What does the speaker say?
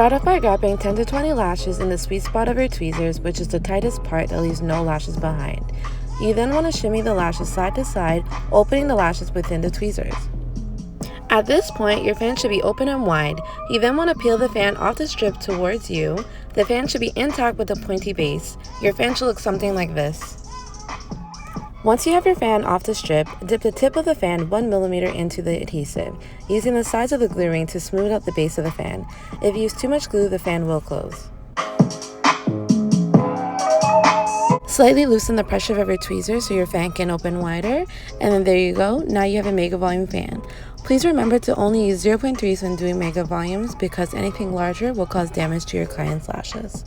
Start off by grabbing 10 to 20 lashes in the sweet spot of your tweezers, which is the tightest part that leaves no lashes behind. You then want to shimmy the lashes side to side, opening the lashes within the tweezers. At this point, your fan should be open and wide. You then want to peel the fan off the strip towards you. The fan should be intact with a pointy base. Your fan should look something like this. Once you have your fan off the strip, dip the tip of the fan 1 mm into the adhesive, using the sides of the glue ring to smooth out the base of the fan. If you use too much glue, the fan will close. Slightly loosen the pressure of your tweezers so your fan can open wider, and then there you go, now you have a mega volume fan. Please remember to only use 0.3s when doing mega volumes because anything larger will cause damage to your client's lashes.